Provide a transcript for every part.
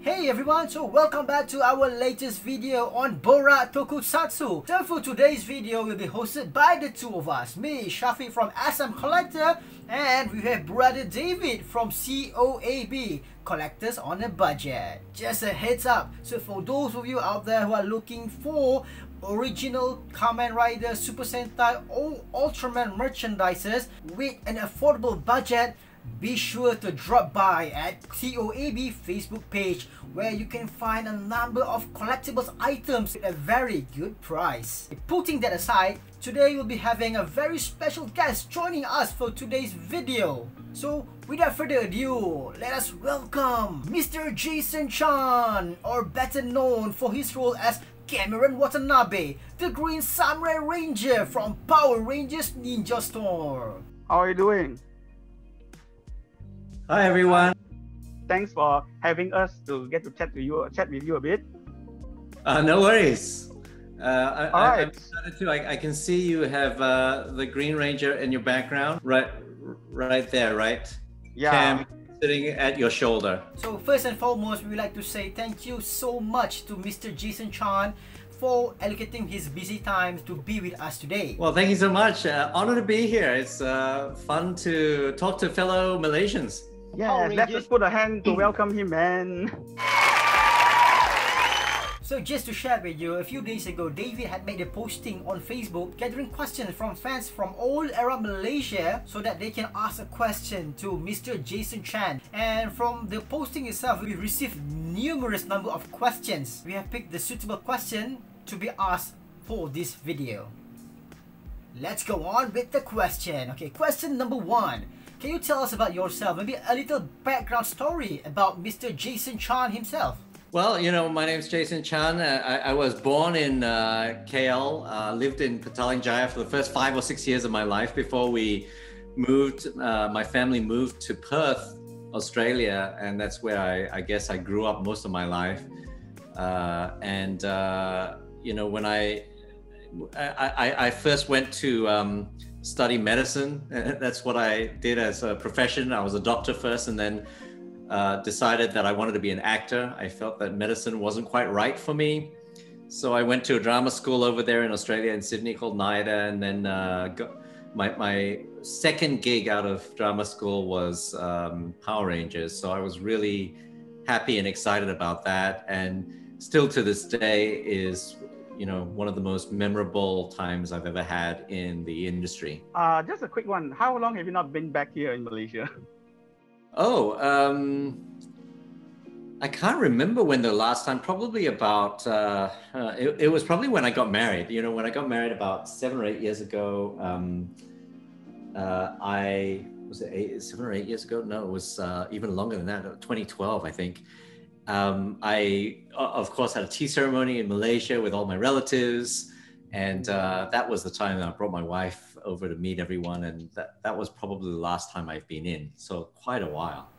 Hey everyone, so welcome back to our latest video on Borak Tokusatsu. So for today's video will be hosted by the two of us, me, Shafi from Assam Collector, and we have brother David from COAB, Collectors on a Budget. Just a heads up, so for those of you out there who are looking for original Kamen Rider, Super Sentai or Ultraman merchandises with an affordable budget, be sure to drop by at COAB Facebook page where you can find a number of collectibles items at a very good price. Putting that aside, today we'll be having a very special guest joining us for today's video. So without further ado, let us welcome Mr. Jason Chan, or better known for his role as Cameron Watanabe, the Green Samurai Ranger from Power Rangers Ninja Storm. How are you doing? Hi everyone. Thanks for having us to get to chat with you a bit. No worries. Alright. I'm excited too. I can see you have the Green Ranger in your background, right there, right? Yeah. Cam sitting at your shoulder. So first and foremost, we would like to say thank you so much to Mr. Jason Chan for allocating his busy time to be with us today. Well, thank you so much. Honored to be here. It's fun to talk to fellow Malaysians. Yeah, let's just put a hand to welcome him, man. So just to share with you, a few days ago, David had made a posting on Facebook gathering questions from fans from all around Malaysia so that they can ask a question to Mr. Jason Chan. And from the posting itself, we received numerous number of questions. We have picked the suitable question to be asked for this video. Let's go on with the question. Okay, question number 1. Can you tell us about yourself? Maybe a little background story about Mr. Jason Chan himself. Well, you know, my name's Jason Chan. I was born in KL, lived in Petaling Jaya for the first 5 or 6 years of my life before we moved. My family moved to Perth, Australia, and that's where I guess I grew up most of my life. You know, when I first went to study medicine. That's what I did as a profession. I was a doctor first, and then decided that I wanted to be an actor. I felt that medicine wasn't quite right for me. So I went to a drama school over there in Australia, in Sydney, called NIDA, and then got my second gig out of drama school was Power Rangers. So I was really happy and excited about that, and still to this day is, you know, one of the most memorable times I've ever had in the industry. Just a quick one. How long have you not been back here in Malaysia? Oh, I can't remember when the last time, probably about, it was probably when I got married. You know, when I got married about 7 or 8 years ago, was it 7 or 8 years ago? No, it was even longer than that, 2012, I think. I, of course, had a tea ceremony in Malaysia with all my relatives. And that was the time that I brought my wife over to meet everyone. And that was probably the last time I've been in. So quite a while.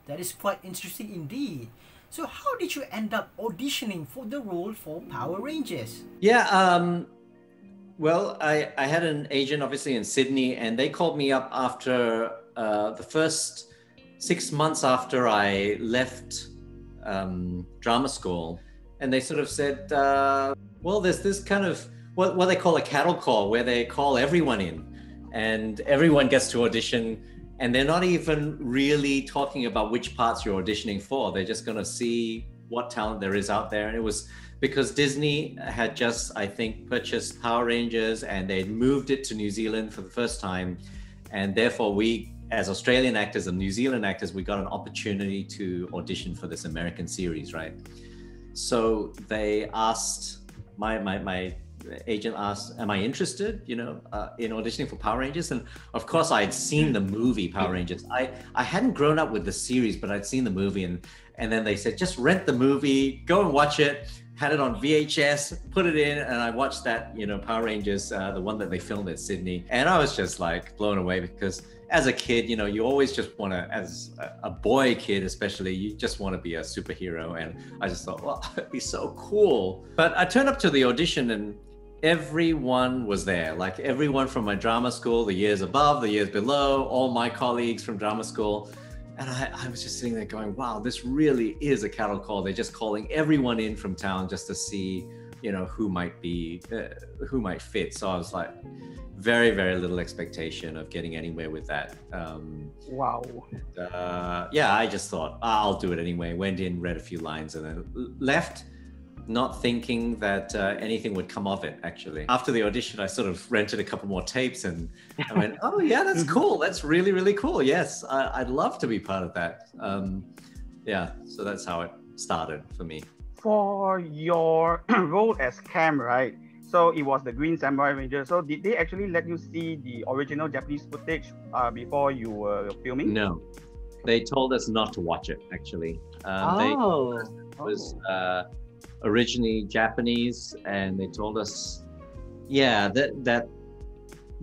That is quite interesting indeed. So how did you end up auditioning for the role for Power Rangers? Yeah, well, I had an agent obviously in Sydney, and they called me up after the first 6 months after I left drama school. And they sort of said, well, there's this kind of what they call a cattle call, where they call everyone in and everyone gets to audition, and they're not even really talking about which parts you're auditioning for. They're just going to see what talent there is out there. And it was because Disney had just, I think, purchased Power Rangers, and they'd moved it to New Zealand for the first time. And therefore we, as Australian actors and New Zealand actors, we got an opportunity to audition for this American series, right? So they asked, my agent asked, am I interested, you know, in auditioning for Power Rangers? And of course I'd seen the movie Power Rangers. I hadn't grown up with the series, but I'd seen the movie, and then they said, just rent the movie, go and watch it. Had it on VHS, put it in, and I watched that, you know, Power Rangers, the one that they filmed at Sydney. And I was just like blown away, because as a kid, you know, you always just want to, as a boy kid especially, you just want to be a superhero. And I just thought, well, it'd be so cool. But I turned up to the audition, and everyone was there. Like everyone from my drama school, the years above, the years below, all my colleagues from drama school. And I was just sitting there going, wow, this really is a cattle call. They're just calling everyone in from town just to see, you know, who might fit. So I was like, very, very little expectation of getting anywhere with that. Wow. Yeah, I just thought, I'll do it anyway. Went in, read a few lines, and then left, not thinking that anything would come of it, actually. After the audition, I sort of rented a couple more tapes and I went, oh yeah, that's cool. That's really, really cool. Yes, I'd love to be part of that. Yeah, so that's how it started for me. For your role as Cam, right? So it was the Green Samurai Ranger. So did they actually let you see the original Japanese footage before you were filming? No, they told us not to watch it, actually. They told us it was originally Japanese, and they told us, yeah, that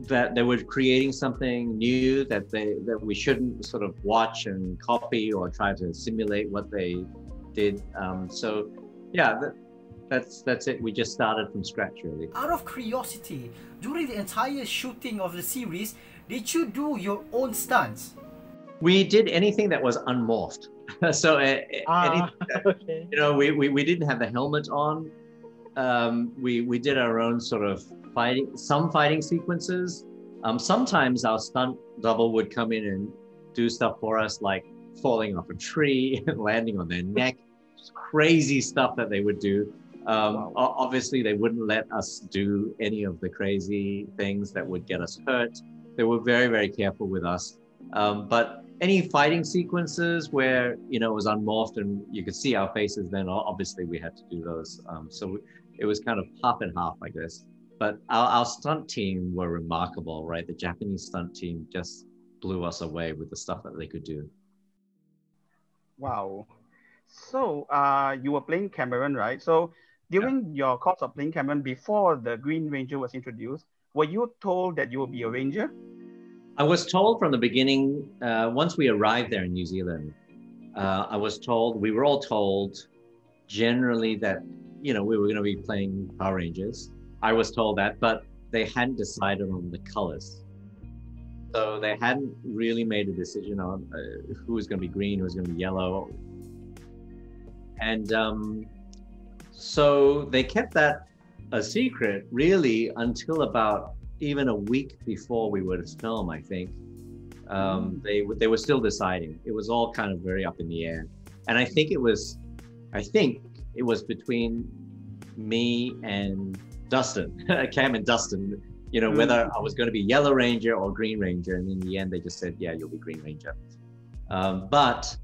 they were creating something new that we shouldn't sort of watch and copy or try to simulate what they did. So yeah, that's it. We just started from scratch, really. Out of curiosity, during the entire shooting of the series, did you do your own stunts? We did anything that was unmorphed. So anything that, okay. you know, we didn't have the helmet on. We did our own sort of fighting sequences. Sometimes our stunt double would come in and do stuff for us, like falling off a tree and landing on their neck. Just crazy stuff that they would do. Wow. Obviously, they wouldn't let us do any of the crazy things that would get us hurt. They were very, very careful with us. But any fighting sequences where, you know, it was unmorphed and you could see our faces, then obviously we had to do those. So it was kind of half and half, I guess. But our stunt team were remarkable, right? The Japanese stunt team just blew us away with the stuff that they could do. Wow. So you were playing Cameron, right? So during your course of playing Cameron, before the Green Ranger was introduced, were you told that you would be a ranger? I was told from the beginning, once we arrived there in New Zealand, we were all told generally that, you know, we were going to be playing Power Rangers. I was told that, but they hadn't decided on the colors. So they hadn't really made a decision on who was going to be green, who was going to be yellow. And so they kept that a secret really until about even a week before we were to film, I think. They were still deciding. It was all kind of very up in the air. And I think it was between me and Dustin, Cam and Dustin, you know, whether I was going to be Yellow Ranger or Green Ranger. And in the end, they just said, yeah, you'll be Green Ranger. But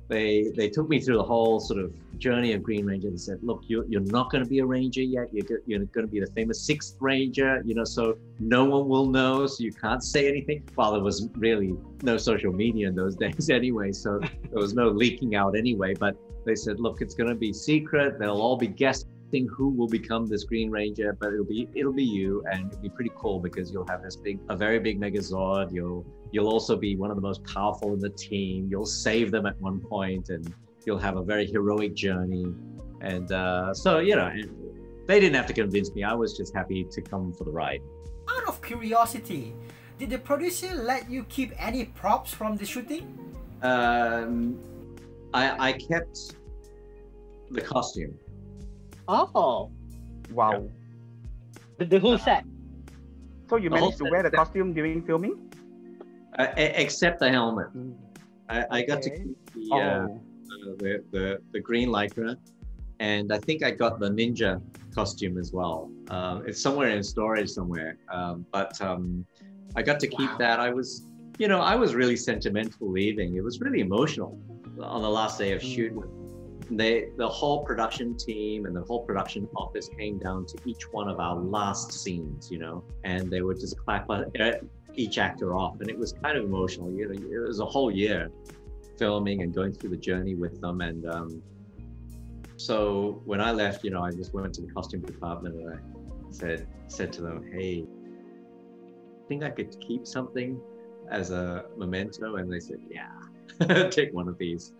they took me through the whole sort of journey of Green Ranger. They said, look, you're not going to be a Ranger yet. You're going to be the famous 6th Ranger, you know, so no one will know, so you can't say anything. Well, there was really no social media in those days anyway, so there was no leaking out anyway. But they said, look, it's going to be secret. They'll all be guessing who will become this Green Ranger, but it'll be you, and it'll be pretty cool because you'll have a very big Megazord. You'll also be one of the most powerful in the team. You'll save them at one point, and you'll have a very heroic journey. And so, you know, they didn't have to convince me. I was just happy to come for the ride. Out of curiosity, did the producer let you keep any props from the shooting? I kept the costume. Oh, Wow. the whole set. So you managed to wear the costume during filming? Except the helmet. I got to keep the green lycra, and I think I got the ninja costume as well. It's somewhere in storage somewhere, but I got to keep that. I was really sentimental leaving. It was really emotional on the last day of shoot. The whole production team and the whole production office came down to each one of our last scenes, you know, and they would just clap each actor off, and it was kind of emotional. You know, it was a whole year filming and going through the journey with them. And so when I left, you know, I just went to the costume department and I said to them, hey, I think I could keep something as a memento. And they said, yeah, take one of these.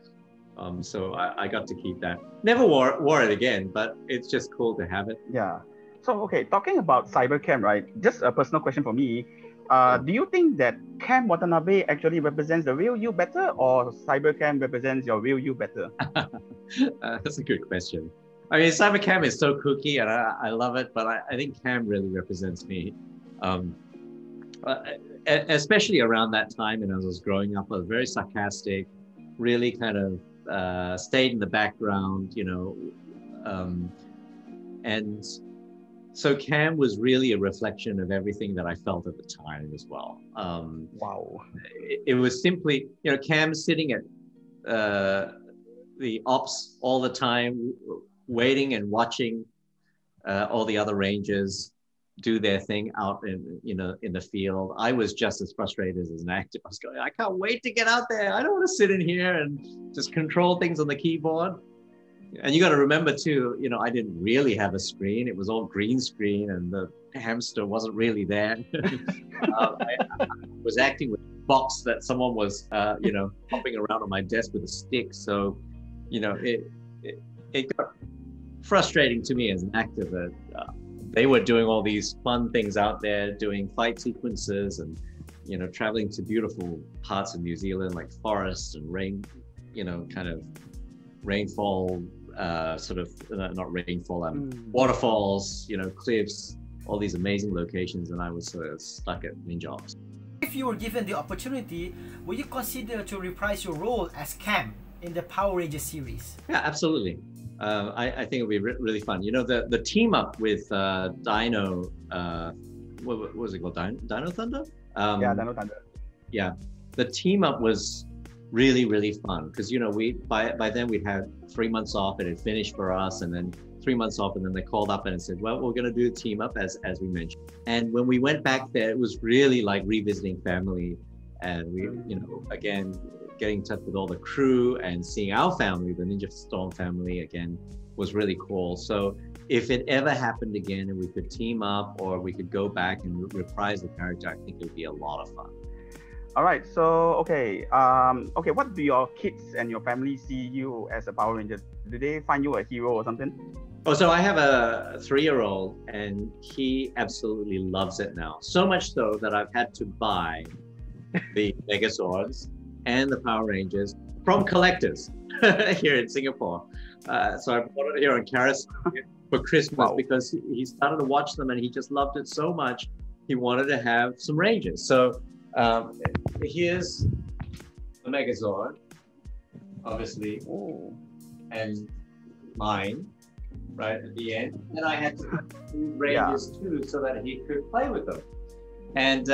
So I got to keep that. Never wore it again, but it's just cool to have it. Yeah. So, okay, talking about cyber cam, right? Just a personal question for me. Do you think that Cam Watanabe actually represents the real you better, or Cyber Cam represents your real you better? That's a good question. I mean, Cyber Cam is so kooky and I love it, but I think Cam really represents me. Especially around that time, and as I was growing up, I was very sarcastic, really kind of stayed in the background, you know, and so Cam was really a reflection of everything that I felt at the time as well. Wow. It was simply, you know, Cam sitting at the ops all the time, waiting and watching all the other rangers do their thing out in, you know, in the field. I was just as frustrated as an actor. I was going, I can't wait to get out there. I don't want to sit in here and just control things on the keyboard. And you got to remember too, you know, I didn't really have a screen. It was all green screen and the hamster wasn't really there. I was acting with a box that someone was, you know, hopping around on my desk with a stick. So, you know, it got frustrating to me as an actor that they were doing all these fun things out there, doing fight sequences and, you know, traveling to beautiful parts of New Zealand like forests and rain, you know, kind of rainfall, sort of not rainfall, waterfalls, you know, cliffs, all these amazing locations, and I was sort of stuck at main jobs. If you were given the opportunity, would you consider to reprise your role as Cam in the Power Rangers series? Yeah, absolutely. I think it'll be really fun. You know, the team up with Dino, what was it called? Dino Thunder? Yeah, Dino Thunder. Yeah, the team up was really fun because, you know, we by then we'd had 3 months off. It had finished for us, and then 3 months off, and then they called up and said, well, we're going to do the team up as we mentioned. And when we went back there, it was really like revisiting family, and we, you know, again, getting in touch with all the crew and seeing our family, the Ninja Storm family again, was really cool. So if it ever happened again and we could team up or we could go back and reprise the character, I think it would be a lot of fun. All right, so okay, what do your kids and your family see you as a Power Ranger? Do they find you a hero or something? Oh, so I have a 3-year-old and he absolutely loves it now. So much so that I've had to buy the Megazords and the Power Rangers from collectors here in Singapore. So I bought it here on Carousel for Christmas. Wow. Because he started to watch them and he just loved it so much. He wanted to have some Rangers. So here's the Megazord, obviously, and mine, right at the end. And I had to have 2 Rangers too, so that he could play with them. And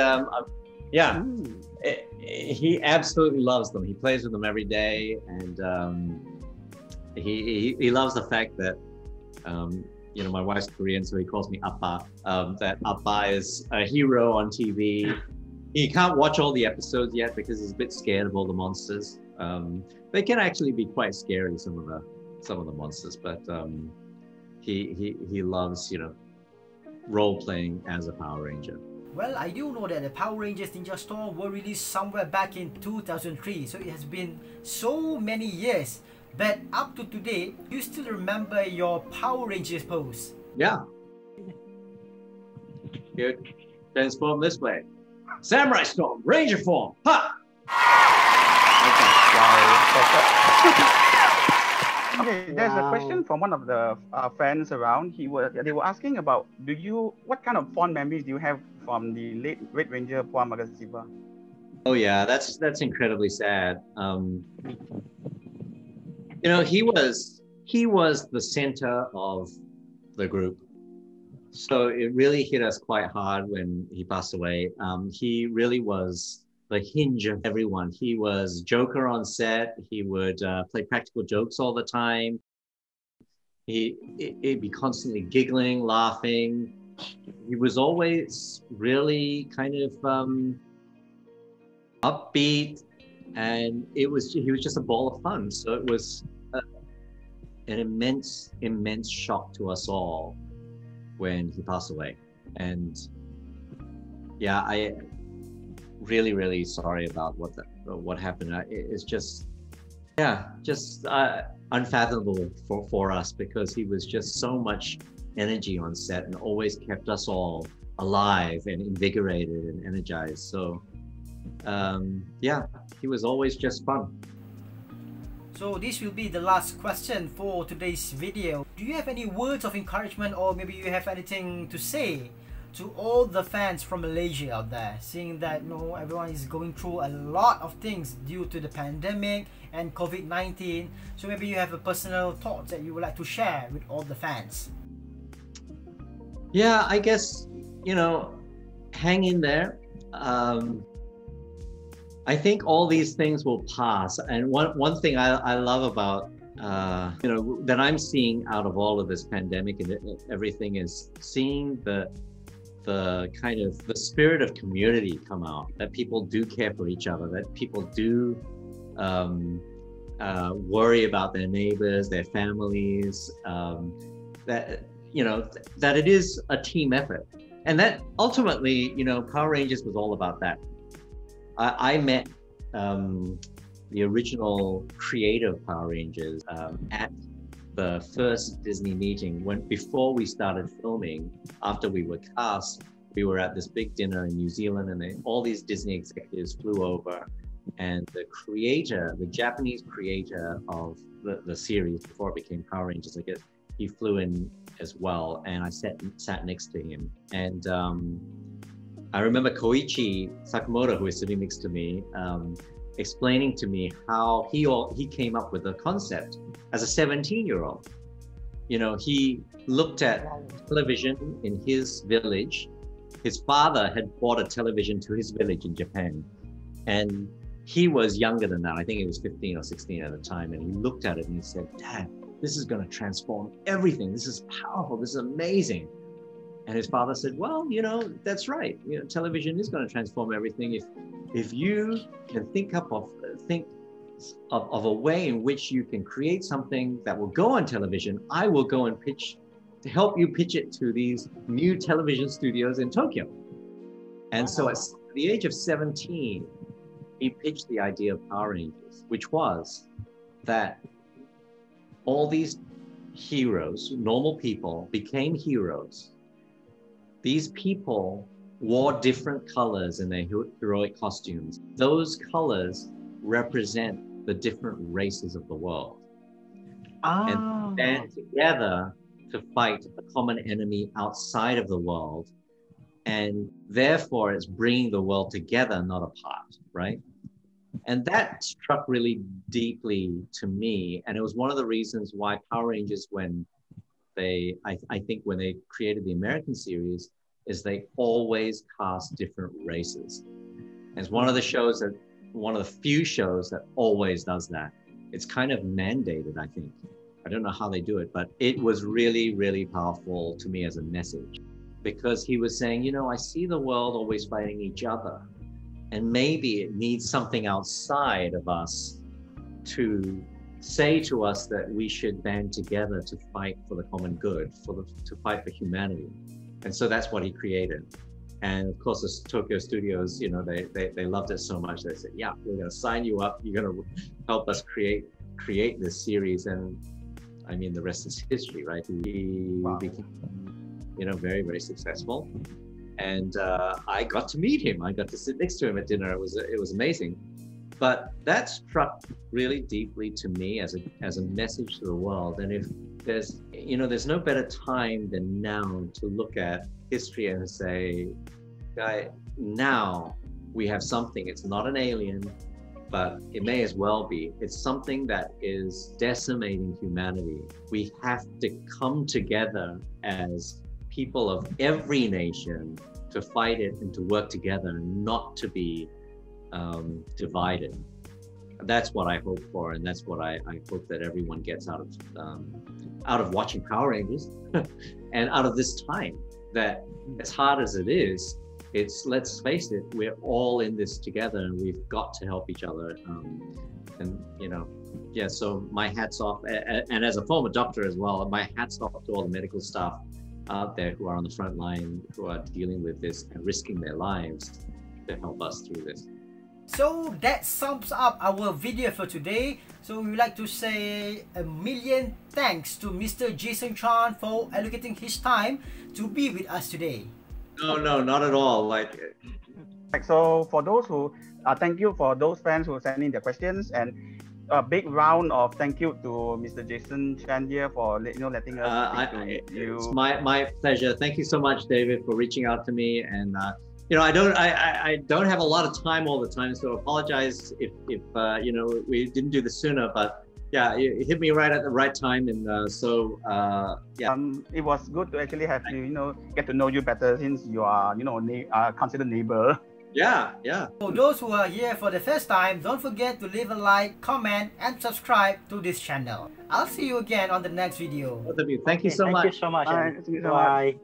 he absolutely loves them. He plays with them every day, and he loves the fact that you know, my wife's Korean, so he calls me Appa. That Appa is a hero on TV. He can't watch all the episodes yet because he's a bit scared of all the monsters. They can actually be quite scary, some of the monsters, but he loves, you know, role playing as a Power Ranger. Well, I do know that the Power Rangers Ninja Storm were released somewhere back in 2003, so it has been so many years. But up to today, you still remember your Power Rangers pose? Yeah. Good. Transform this way. Samurai Storm, Ranger form. Ha! Okay, there's a question from one of the fans around. They were asking about, what kind of fond memories do you have from the late Red Ranger Puan Magasiva? Oh yeah, that's incredibly sad. You know, he was the center of the group. So it really hit us quite hard when he passed away. He really was the hinge of everyone. He was Joker on set. He would play practical jokes all the time. He'd be constantly giggling, laughing. He was always really kind of upbeat, and he was just a ball of fun. So it was an immense shock to us all when he passed away. And yeah, I really sorry about what happened. It's just unfathomable for us, because he was just so much energy on set and always kept us all alive and invigorated and energized. So yeah, he was always just fun. So this will be the last question for today's video. Do you have any words of encouragement, or maybe you have anything to say to all the fans from Malaysia out there, seeing that everyone is going through a lot of things due to the pandemic and COVID-19? So maybe you have a personal thought that you would like to share with all the fans. Yeah, I guess, hang in there. I think all these things will pass. And one thing I love about, that I'm seeing out of all of this pandemic and everything is seeing the kind of the spirit of community come out, that people do care for each other, that people do worry about their neighbors, their families, that it is a team effort. And that ultimately, Power Rangers was all about that. I met the original creative Power Rangers at the first Disney meeting before we started filming. After we were cast, we were at this big dinner in New Zealand, and all these Disney executives flew over, and the Japanese creator of the series before it became Power Rangers, I guess, he flew in as well, and I sat next to him. And I remember Koichi Sakamoto, who is sitting next to me, explaining to me how he came up with the concept as a 17-year-old. He looked at television in his village. His father had bought a television to his village in Japan, and he was younger than that. I think he was 15 or 16 at the time, and he looked at it and he said, "Dad, this is going to transform everything. This is powerful. This is amazing." And his father said, "Well, that's right. Television is going to transform everything. If you can think of a way in which you can create something that will go on television, I will go and help you pitch it to these new television studios in Tokyo." And so at the age of 17, he pitched the idea of Power Rangers, which was that all these heroes, normal people, became heroes. These people wore different colors in their heroic costumes. Those colors represent the different races of the world. And band together to fight a common enemy outside of the world. And therefore, it's bringing the world together, not apart, right? And that struck really deeply to me. And it was one of the reasons why Power Rangers, when I think when they created the American series, is they always cast different races. And it's one of the few shows that always does that. It's kind of mandated, I think. I don't know how they do it, but it was really, really powerful to me as a message, because he was saying, I see the world always fighting each other, and maybe it needs something outside of us to say to us that we should band together to fight for the common good, to fight for humanity. And so that's what he created. And of course, the Tokyo studios, they loved it so much. They said, "Yeah, we're going to sign you up. You're going to help us create this series." And I mean, the rest is history, right? He became, very, very successful. And I got to meet him. I got to sit next to him at dinner. It was amazing. But that struck really deeply to me as a message to the world. And if there's no better time than now to look at history and say, now we have something. It's not an alien, but it may as well be. It's something that is decimating humanity. We have to come together as people of every nation to fight it and to work together, and not to be divided. That's what I hope for, and that's what I hope that everyone gets out of watching Power Rangers and out of this time. That as hard as it is, let's face it, we're all in this together, and we've got to help each other. So my hat's off, and as a former doctor as well, my hat's off to all the medical staff out there who are on the front line, who are dealing with this and risking their lives to help us through this. So that sums up our video for today. So we would like to say a million thanks to Mr. Jason Chan for allocating his time to be with us today. No, not at all. Like, So for those who, thank you for those fans who sent in their questions, and a big round of thank you to Mr. Jason Chan here for letting us speak to you. It's my pleasure. Thank you so much, David, for reaching out to me. And I don't have a lot of time all the time, so apologize if we didn't do this sooner. But yeah, it hit me right at the right time, and yeah. It was good to actually have you get to know you better, since you are considered neighbor. Yeah. For those who are here for the first time, don't forget to leave a like, comment, and subscribe to this channel. I'll see you again on the next video. Both of you, thank you so much. Thank you so much. Bye. Bye.